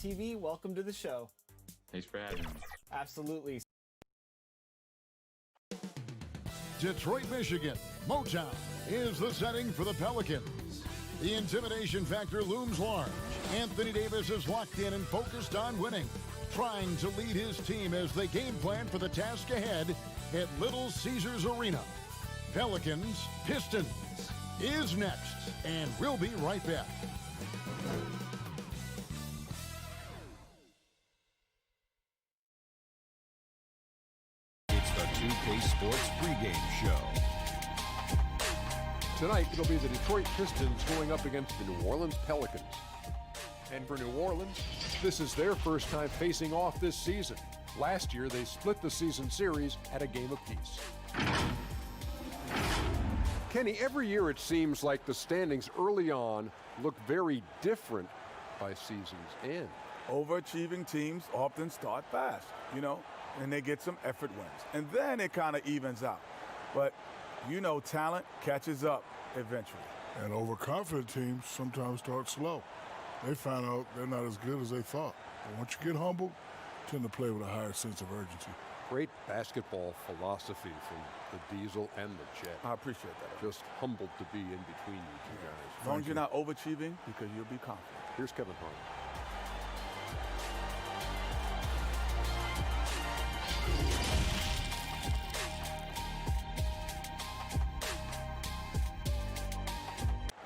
TV, welcome to the show. Thanks for having me. Absolutely. Detroit, Michigan, Motown is the setting for the Pelicans. The intimidation factor looms large. Anthony Davis is locked in and focused on winning, trying to lead his team as they game plan for the task ahead at Little Caesars Arena. Pelicans, Pistons is next, and we'll be right back. It's the 2K Sports pregame show. Tonight, it'll be the Detroit Pistons going up against the New Orleans Pelicans. And for New Orleans, this is their first time facing off this season. Last year, they split the season series at a game apiece. Kenny, every year it seems like the standings early on look very different by season's end. Overachieving teams often start fast, and they get some effort wins. And then it kind of evens out. But, talent catches up eventually. And overconfident teams sometimes start slow. They find out they're not as good as they thought. But once you get humble, tend to play with a higher sense of urgency. Great basketball philosophy from the Diesel and the Jet. I appreciate that. Just humbled to be in between you two guys. As long as you're not overachieving, because you'll be confident. Here's Kevin Harlan.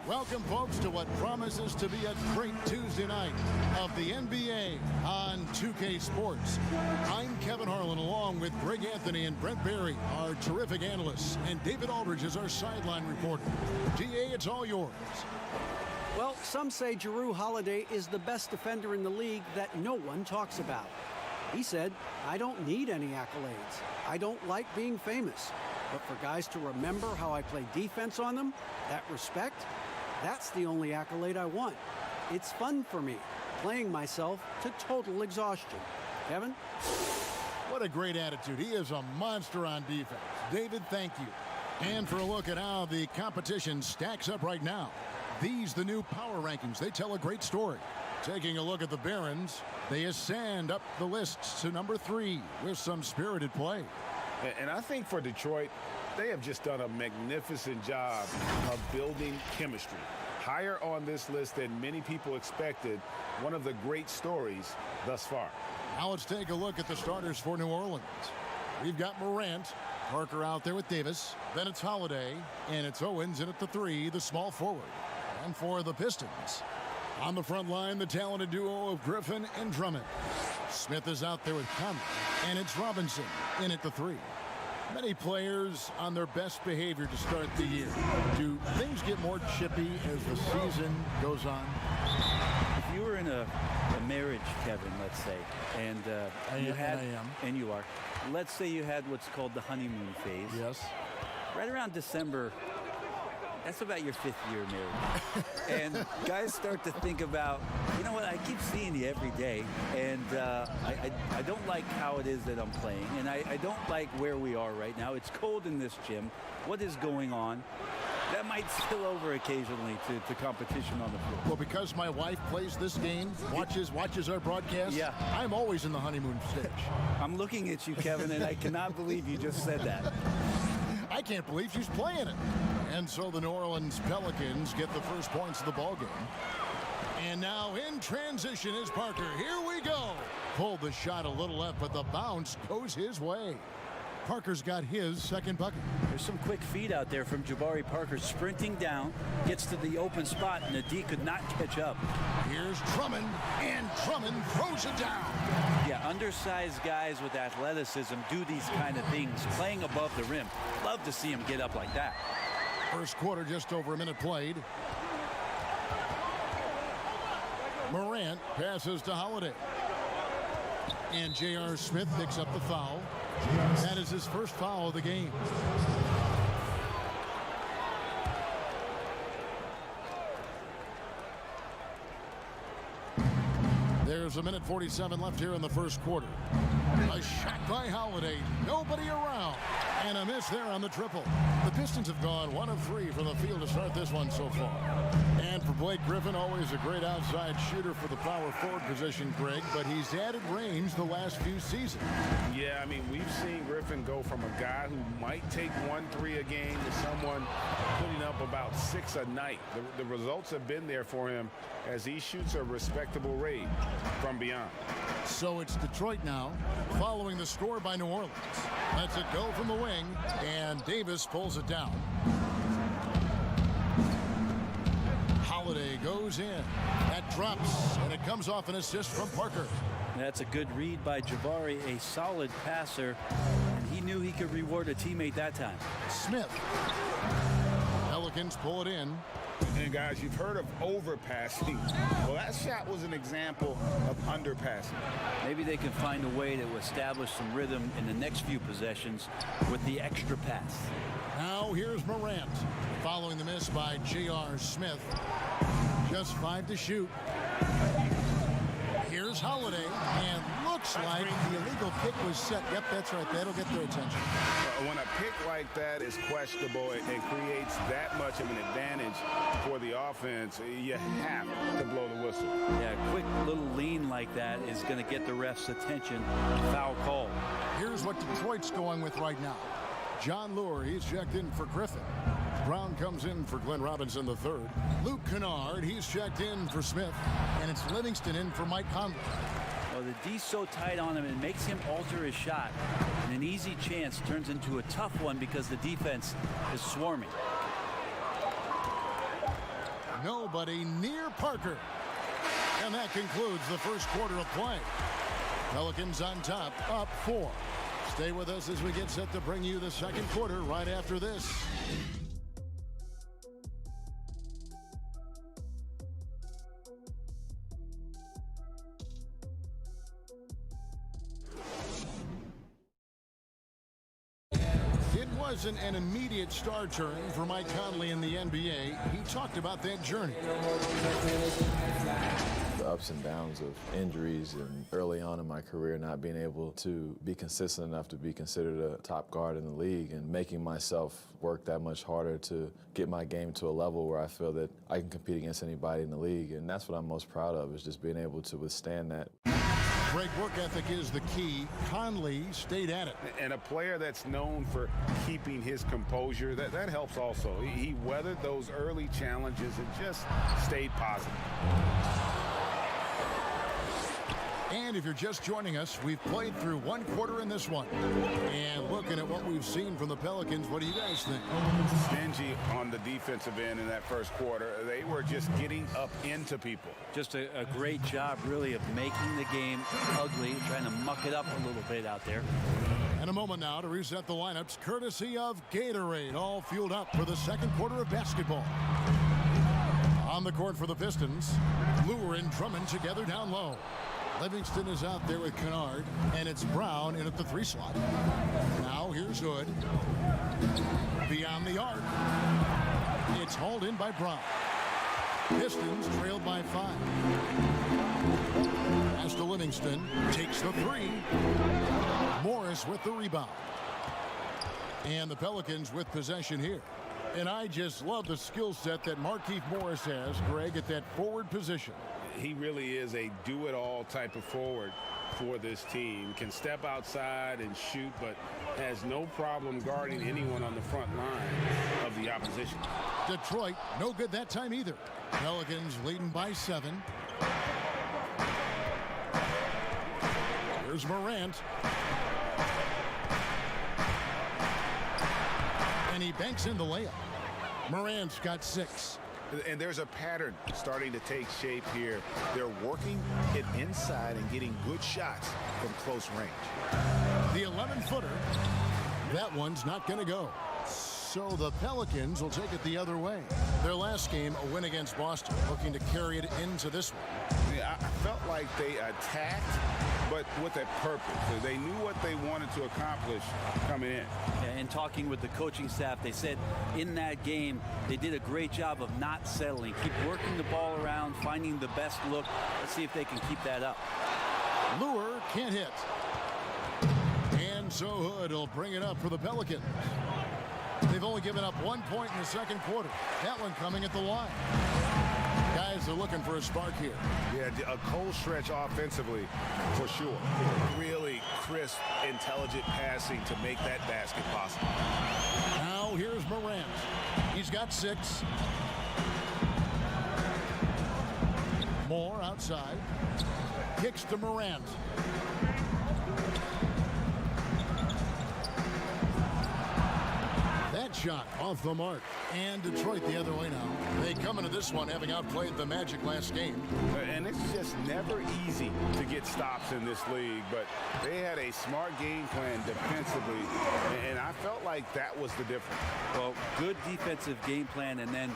Welcome, folks, to what promises to be a great Tuesday night of the NBA on 2K Sports. I'm Kevin Harlan, along with Greg Anthony and Brent Barry, our terrific analysts, and David Aldridge is our sideline reporter. DA, it's all yours. Well, some say Jrue Holiday is the best defender in the league that no one talks about. He said, "I don't need any accolades. I don't like being famous. But for guys to remember how I play defense on them, that respect, that's the only accolade I want. It's fun for me, playing myself to total exhaustion." Kevin? What a great attitude. He is a monster on defense. David, thank you. And for a look at how the competition stacks up right now, these the new power rankings. They tell a great story. Taking a look at the Barons, they ascend up the list to number 3 with some spirited play. And I think for Detroit, they have just done a magnificent job of building chemistry. Higher on this list than many people expected. One of the great stories thus far. Now let's take a look at the starters for New Orleans. We've got Morant, Parker out there with Davis. Then it's Holiday, and it's Owens in at the 3, the small forward. And for the Pistons, on the front line, the talented duo of Griffin and Drummond. Smith is out there with Conley, and it's Robinson in at the 3. Many players on their best behavior to start the year. Do things get more chippy as the season goes on? If you were in a marriage, Kevin, let's say, and you are. Let's say you had what's called the honeymoon phase. Yes. Right around December, that's about your 5th year married. And guys start to think about, you know what, I keep seeing you every day, and I don't like how it is that I'm playing, and I don't like where we are right now. It's cold in this gym. What is going on? That might spill over occasionally to competition on the floor. Well, because my wife plays this game, watches our broadcast, yeah. I'm always in the honeymoon stage. I'm looking at you, Kevin, and I cannot believe you just said that. I can't believe she's playing it. And so the New Orleans Pelicans get the first points of the ballgame. And now in transition is Parker. Here we go. Pulled the shot a little left, but the bounce goes his way. Parker's got his second bucket. There's some quick feed out there from Jabari Parker, sprinting down, gets to the open spot, and the D could not catch up. Here's Drummond, and Drummond throws it down. Yeah, undersized guys with athleticism do these kind of things, playing above the rim. Love to see him get up like that. First quarter, just over a minute played. Morant passes to Holiday. And J.R. Smith picks up the foul. That is his first foul of the game. There's a minute 47 left here in the first quarter. A shot by Holiday. Nobody around. And a miss there on the triple. The Pistons have gone 1 of 3 from the field to start this one so far. And for Blake Griffin, always a great outside shooter for the power forward position, Greg, but he's added range the last few seasons. Yeah, I mean, we've seen Griffin go from a guy who might take 1-3 a game to someone putting up about 6 a night. The results have been there for him as he shoots a respectable rate from beyond. So it's Detroit now, following the score by New Orleans. Lets it go from the wing, and Davis pulls it down. Holiday goes in. That drops, and it comes off an assist from Parker. That's a good read by Jabari, a solid passer, and he knew he could reward a teammate that time. Smith. Pelicans pull it in. And guys, you've heard of overpassing. Well, that shot was an example of underpassing. Maybe they can find a way to establish some rhythm in the next few possessions with the extra pass. Now here's Morant, following the miss by J.R. Smith. Just 5 to shoot. Here's Holiday, and looks like the illegal pick was set. Yep, that's right. That'll get their attention. When a pick like that is questionable and creates that much of an advantage for the offense, you have to blow the whistle. Yeah, a quick little lean like that is going to get the ref's attention. Foul call. Here's what Detroit's going with right now. John Lure, he's checked in for Griffin. Brown comes in for Glenn Robinson III. Luke Kennard, he's checked in for Smith. And it's Livingston in for Mike Conley. Well, the D's so tight on him, it makes him alter his shot. And an easy chance turns into a tough one because the defense is swarming. Nobody near Parker. And that concludes the first quarter of play. Pelicans on top, up 4. Stay with us as we get set to bring you the second quarter right after this. It wasn't an immediate star turn for Mike Conley in the NBA. He talked about that journey. The ups and downs of injuries and early on in my career not being able to be consistent enough to be considered a top guard in the league and making myself work that much harder to get my game to a level where I feel that I can compete against anybody in the league. And that's what I'm most proud of, is just being able to withstand that. Great work ethic is the key. Conley stayed at it. And a player that's known for keeping his composure, that helps also. He weathered those early challenges and just stayed positive. And if you're just joining us, we've played through one quarter in this one. And looking at what we've seen from the Pelicans, what do you guys think? Stingy on the defensive end in that first quarter. They were just getting up into people. Just a great job, really, of making the game ugly, trying to muck it up a little bit out there. And a moment now to reset the lineups, courtesy of Gatorade, all fueled up for the second quarter of basketball. On the court for the Pistons, Lure and Drummond together down low. Livingston is out there with Kennard, and it's Brown in at the 3 slot. Now here's Hood. Beyond the arc. It's hauled in by Brown. Pistons trailed by 5. As to Livingston, takes the 3. Morris with the rebound. And the Pelicans with possession here. And I just love the skill set that Markieff Morris has, Greg, at that forward position. He really is a do-it-all type of forward for this team. Can step outside and shoot, but has no problem guarding anyone on the front line of the opposition. Detroit, no good that time either. Pelicans leading by 7. Here's Morant. And he banks in the layup. Morant's got 6. And there's a pattern starting to take shape here. They're working it inside and getting good shots from close range. The 11-footer, that one's not going to go. So the Pelicans will take it the other way. Their last game, a win against Boston, looking to carry it into this one. Yeah, I felt like they attacked, but with a purpose. They knew what they wanted to accomplish coming in. And talking with the coaching staff, they said in that game they did a great job of not settling. Keep working the ball around, finding the best look. Let's see if they can keep that up. Lure can't hit. And And so Hood will bring it up for the Pelicans. They've only given up 1 point in the second quarter. That one coming at the line. Guys are looking for a spark here. Yeah, a cold stretch offensively, for sure. Really crisp, intelligent passing to make that basket possible. Now here's Morant. He's got 6. Moore outside. Kicks to Morant. That shot off the mark. And Detroit the other way now. They come into this one having outplayed the Magic last game. And it's just never easy to get stops in this league, but they had a smart game plan defensively, and I felt like that was the difference. Well, good defensive game plan and then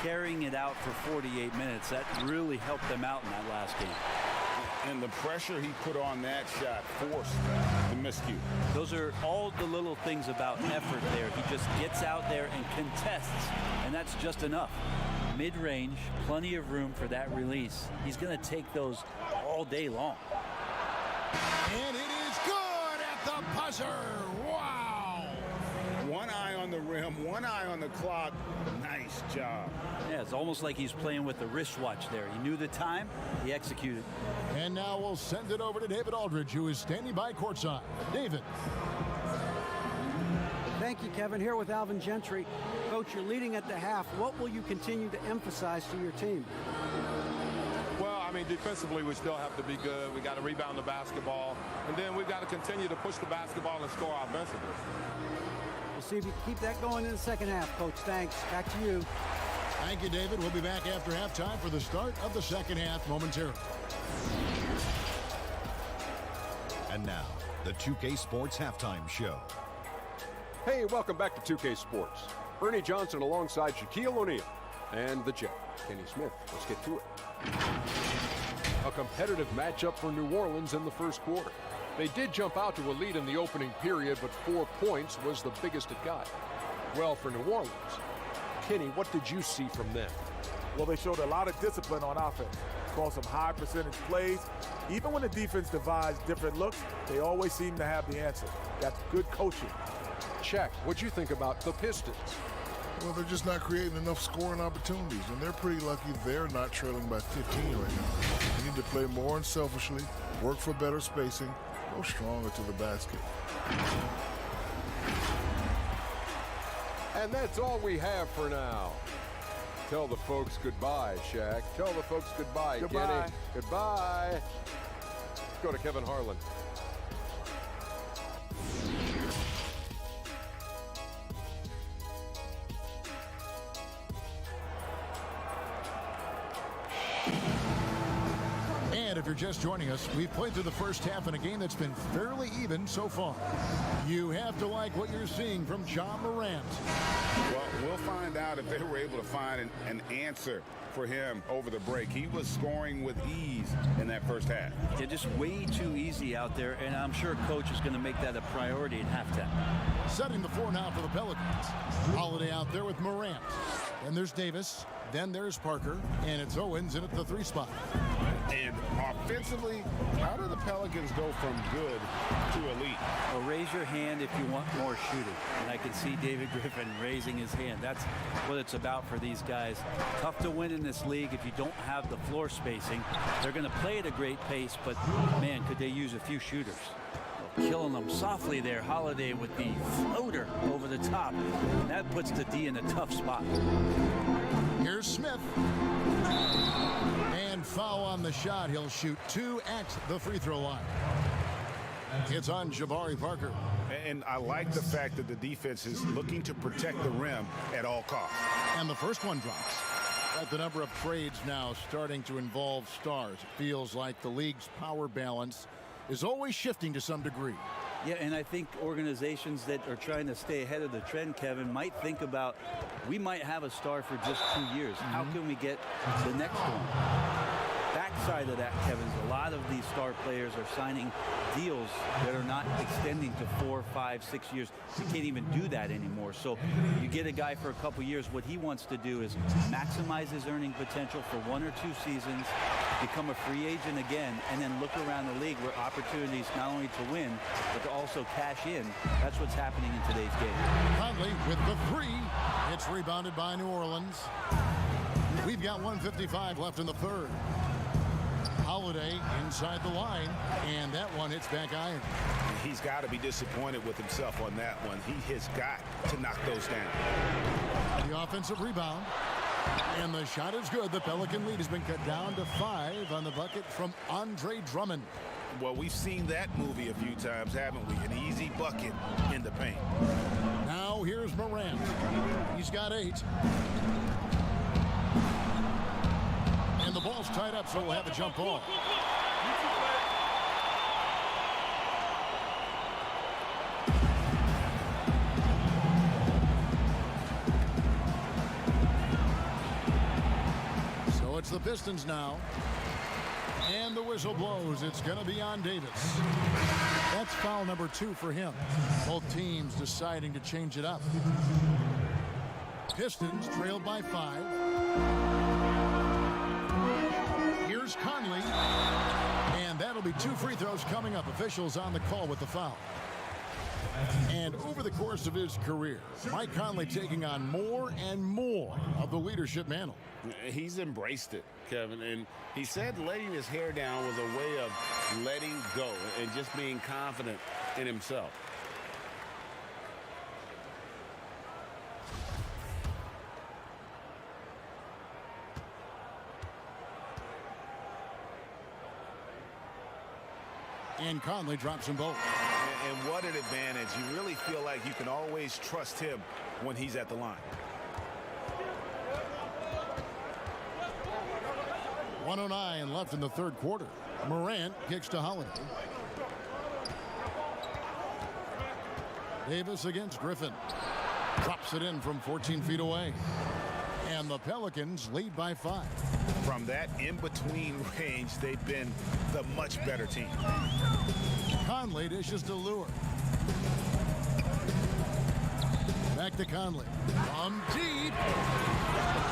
carrying it out for 48 minutes. That really helped them out in that last game. And the pressure he put on that shot forced the miscue. Those are all the little things about effort there. He just gets out there and contests, and that's just enough. Mid-range, plenty of room for that release. He's going to take those all day long. And it is good at the buzzer. Wow. One eye on the rim, one eye on the clock. Nice job. Yeah, it's almost like he's playing with the wristwatch there. He knew the time, he executed. And now we'll send it over to David Aldridge, who is standing by courtside. David. Thank you, Kevin. Here with Alvin Gentry. Coach, you're leading at the half. What will you continue to emphasize to your team? Well, I mean, defensively, we still have to be good. We got to rebound the basketball. And then we've got to continue to push the basketball and score offensively. We'll see if you can keep that going in the second half, Coach. Thanks. Back to you. Thank you, David. We'll be back after halftime for the start of the second half momentarily. And now, the 2K Sports Halftime Show. Hey, welcome back to 2K Sports. Ernie Johnson alongside Shaquille O'Neal and the Jet, Kenny Smith. Let's get to it. A competitive matchup for New Orleans in the first quarter. They did jump out to a lead in the opening period, but 4 points was the biggest it got. Well, for New Orleans, Kenny, what did you see from them? Well, they showed a lot of discipline on offense. Called some high percentage plays. Even when the defense devised different looks, they always seem to have the answer. That's good coaching. Check. What'd you think about the Pistons? Well, they're just not creating enough scoring opportunities, and they're pretty lucky they're not trailing by 15 right now. They need to play more unselfishly, work for better spacing, go stronger to the basket. And that's all we have for now. Tell the folks goodbye, Shaq. Tell the folks goodbye, Goodbye. Kenny. Goodbye. Let's go to Kevin Harlan. And if you're just joining us, we've played through the first half in a game that's been fairly even so far. You have to like what you're seeing from John Morant. Well, we'll find out if they were able to find an answer for him over the break. He was scoring with ease in that first half. They're just way too easy out there, and I'm sure Coach is going to make that a priority at halftime. Setting the floor now for the Pelicans. Holiday out there with Morant. Then there's Davis. Then there's Parker. And it's Owens in at the 3 spot. And offensively, how do the Pelicans go from good to elite? Well, raise your hand if you want more shooting. And I can see David Griffin raising his hand. That's what it's about for these guys. Tough to win in this league if you don't have the floor spacing. They're going to play at a great pace, but man, could they use a few shooters. Killing them softly there. Holiday with the floater over the top. And that puts the D in a tough spot. Here's Smith. And foul on the shot. He'll shoot 2 at the free throw line. It's on Jabari Parker. And I like the fact that the defense is looking to protect the rim at all costs. And the first one drops. At the number of trades now starting to involve stars. It feels like the league's power balance is always shifting to some degree. Yeah, and I think organizations that are trying to stay ahead of the trend, Kevin, might think about, we might have a star for just 2 years. How can we get the next one? Back side of that, Kevin, is a lot of these star players are signing deals that are not extending to 4, 5, 6 years. You can't even do that anymore. So you get a guy for a couple years. What he wants to do is maximize his earning potential for 1 or 2 seasons, become a free agent again, and then look around the league where opportunities not only to win, but to also cash in. That's what's happening in today's game. Conley with the 3. It's rebounded by New Orleans. We've got 1:55 left in the third. Holiday inside the line, and that one hits back iron. He's got to be disappointed with himself on that one. He has got to knock those down. The offensive rebound, and the shot is good. The Pelican lead has been cut down to 5 on the bucket from Andre Drummond. Well, we've seen that movie a few times, haven't we? An easy bucket in the paint. Now here's Morant. He's got 8. And the ball's tied up, so we'll have a jump ball. So it's the Pistons now. And the whistle blows. It's going to be on Davis. That's foul number 2 for him. Both teams deciding to change it up. Pistons trailed by 5. Here's Conley. And that'll be 2 free throws coming up. Officials on the call with the foul. And over the course of his career, Mike Conley taking on more and more of the leadership mantle. He's embraced it, Kevin, and he said letting his hair down was a way of letting go and just being confident in himself. And Conley drops them both. And what an advantage. You really feel like you can always trust him when he's at the line. 1:09 left in the third quarter. Morant kicks to Holiday. Davis against Griffin. Drops it in from 14 feet away. And the Pelicans lead by 5. From that in-between range, they've been the much better team. Conley dishes to Lure. Back to Conley. From deep.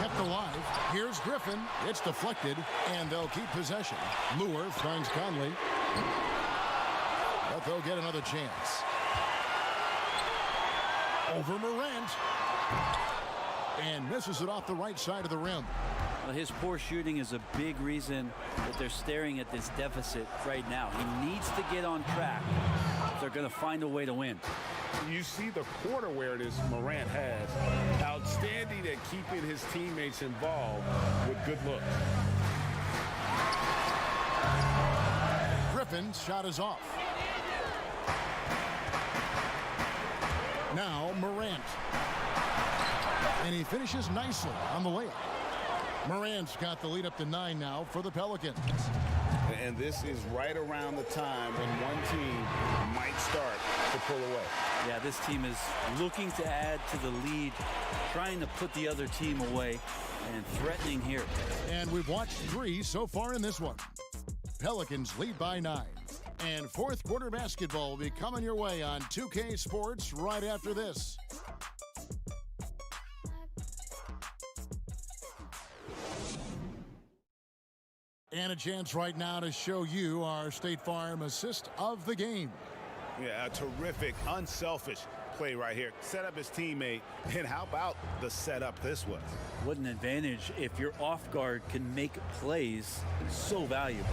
Kept alive. Here's Griffin. It's deflected, and they'll keep possession. Lure finds Conley. But they'll get another chance. Over Morant. And misses it off the right side of the rim. Well, his poor shooting is a big reason that they're staring at this deficit right now. He needs to get on track if they're going to find a way to win. You see the court awareness Morant has. Outstanding at keeping his teammates involved with good looks. Griffin's shot is off. Now Morant. And he finishes nicely on the layup. Morant's got the lead up to 9 now for the Pelicans. And this is right around the time when one team might start to pull away. Yeah, this team is looking to add to the lead, trying to put the other team away, and threatening here. And we've watched 3 so far in this one. Pelicans lead by 9. And fourth quarter basketball will be coming your way on 2K Sports right after this. And a chance right now to show you our State Farm assist of the game. Yeah, a terrific, unselfish play right here. Set up his teammate, and how about the setup this was? What an advantage if your off guard can make plays so valuable.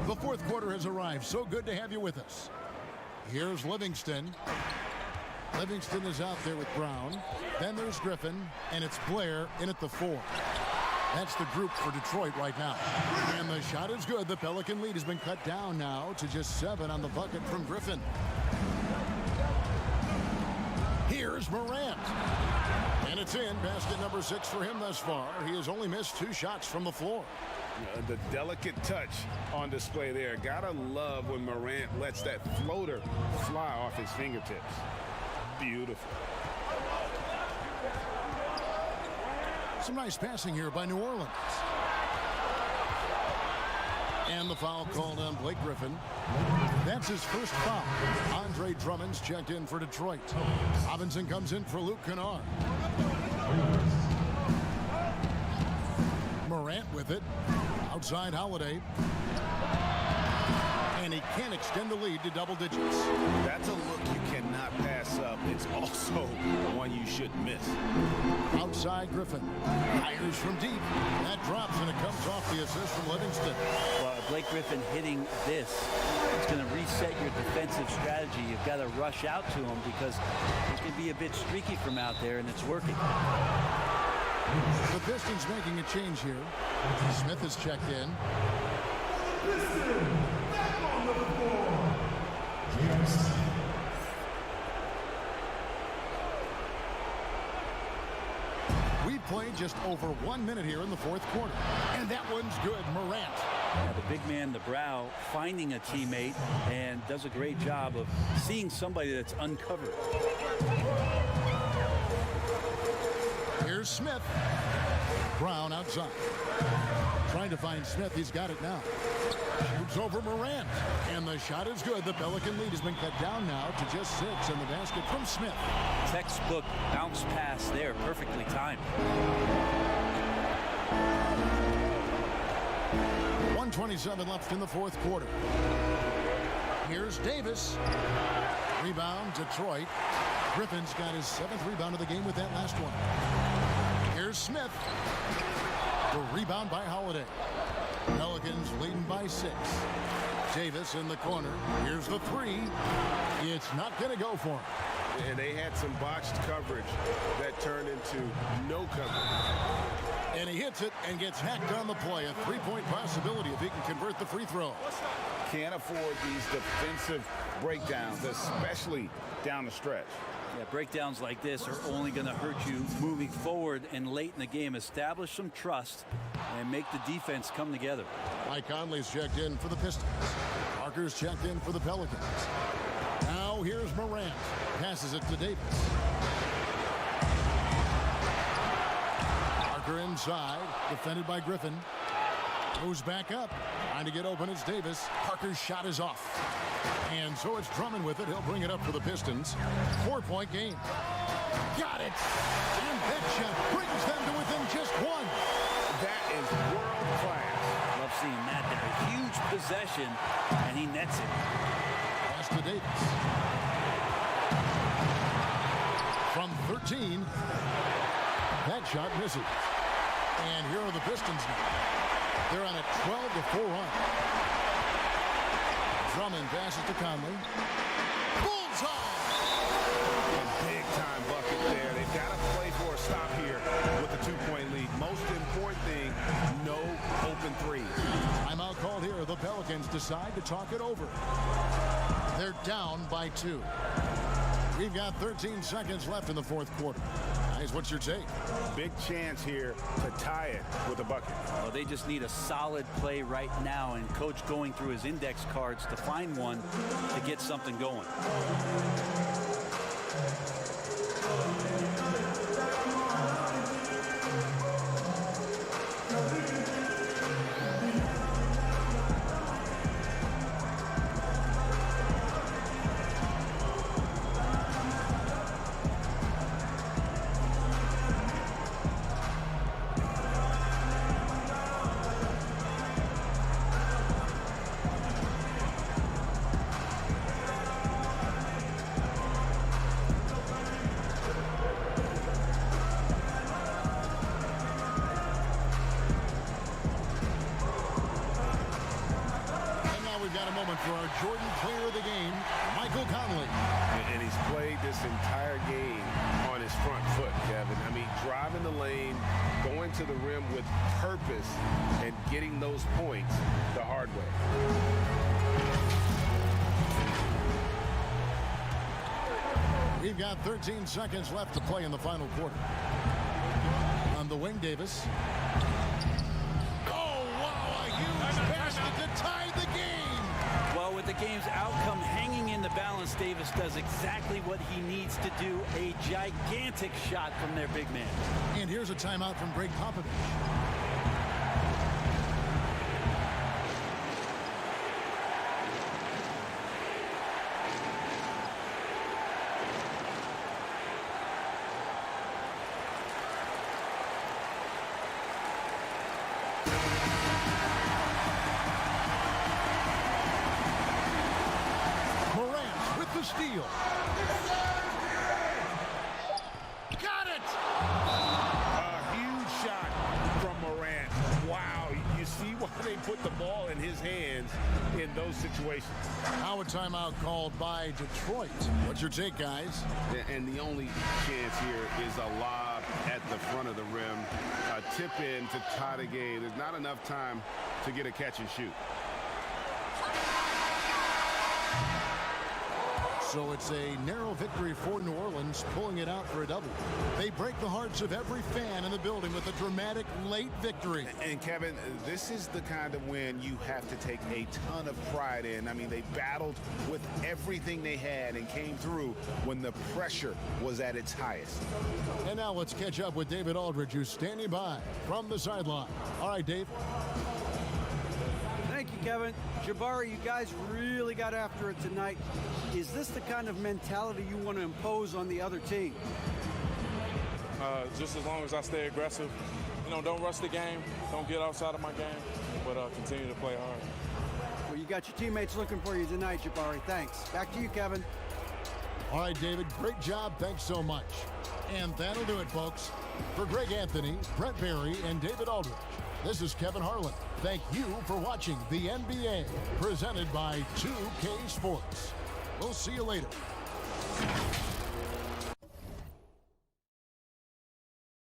The fourth quarter has arrived. So good to have you with us. Here's Livingston. Livingston is out there with Brown. Then there's Griffin, and it's Blair in at the 4. That's the group for Detroit right now. And the shot is good. The Pelican lead has been cut down now to just 7 on the bucket from Griffin. Here's Morant. And it's in. Basket number 6 for him thus far. He has only missed 2 shots from the floor. The delicate touch on display there. Gotta love when Morant lets that floater fly off his fingertips. Beautiful. Some nice passing here by New Orleans. And the foul called on Blake Griffin. That's his first foul. Andre Drummond's checked in for Detroit. Robinson comes in for Luke Kennard. Morant with it. Outside Holiday. And he can't extend the lead to double digits. That's a look you cannot pass up. It's also one you shouldn't miss. Outside Griffin. Fires from deep. That drops and it comes off the assist from Livingston. Well, Blake Griffin hitting this, it's going to reset your defensive strategy. You've got to rush out to him because it can be a bit streaky from out there, and it's working. The Pistons making a change here. Smith is checked in. We've played just over 1 minute here in the fourth quarter. And that one's good. Morant. The big man, the brow, finding a teammate and does a great job of seeing somebody that's uncovered. Here's Smith. Brown outside. Trying to find Smith. He's got it now. Shoots over Morant. And the shot is good. The Pelican lead has been cut down now to just 6. And the basket from Smith. Textbook bounce pass there. Perfectly timed. 1:27 left in the fourth quarter. Here's Davis. Rebound, Detroit. Griffin's got his 7th rebound of the game with that last one. Here's Smith. The rebound by Holiday. Pelicans leading by 6. Davis in the corner. Here's the 3. It's not going to go for him. And they had some botched coverage that turned into no coverage. And he hits it and gets hacked on the play. A 3-point possibility if he can convert the free throw. Can't afford these defensive breakdowns, especially down the stretch. Yeah, breakdowns like this are only going to hurt you moving forward and late in the game. Establish some trust and make the defense come together. Mike Conley's checked in for the Pistons. Parker's checked in for the Pelicans. Now here's Morant. Passes it to Davis. Parker inside. Defended by Griffin. Goes back up. Trying to get open is Davis. Parker's shot is off. And so it's Drummond with it. He'll bring it up for the Pistons. 4-point game. Got it. And that shot brings them to within just 1. That is world class. Love seeing that there. A huge possession, and he nets it. Pass to Davis. From 13. That shot misses. And here are the Pistons now. They're on a 12-4 run. Drummond passes to Conley. Bullseye! A big-time bucket there. They've got to play for a stop here with the 2-point lead. Most important thing, no open threes. Timeout called here. The Pelicans decide to talk it over. They're down by 2. We've got 13 seconds left in the fourth quarter. Guys, what's your take? Big chance here to tie it with a bucket. Well, they just need a solid play right now, and Coach going through his index cards to find one to get something going. For our Jordan player of the game, Michael Conley. And he's played this entire game on his front foot, Kevin. I mean, driving the lane, going to the rim with purpose, and getting those points the hard way. We've got 13 seconds left to play in the final quarter. On the wing, Davis. Oh, wow, a huge basket to tie the game. Well, with the the game's outcome hanging in the balance, Davis does exactly what he needs to do, a gigantic shot from their big man. And here's a timeout from Greg Popovich. Steal. Got it! A huge shot from Morant. Wow, you see why they put the ball in his hands in those situations. Now a timeout called by Detroit. What's your take, guys? And the only chance here is a lob at the front of the rim. A tip in to tie the game. There's not enough time to get a catch and shoot. So it's a narrow victory for New Orleans, pulling it out for a double. They break the hearts of every fan in the building with a dramatic late victory. And Kevin, this is the kind of win you have to take a ton of pride in. I mean, they battled with everything they had and came through when the pressure was at its highest. And now let's catch up with David Aldridge, who's standing by from the sideline. All right, Dave. Thank you, Kevin. Jabari, you guys really got after it tonight. Is this the kind of mentality you want to impose on the other team? Just as long as I stay aggressive, don't rush the game, don't get outside of my game, but continue to play hard. Well, you got your teammates looking for you tonight, Jabari. Thanks. Back to you, Kevin. All right, David, great job. Thanks so much. And that'll do it, folks. For Greg Anthony, Brent Barry, and David Aldridge, this is Kevin Harlan. Thank you for watching the NBA, presented by 2K Sports. We'll see you later.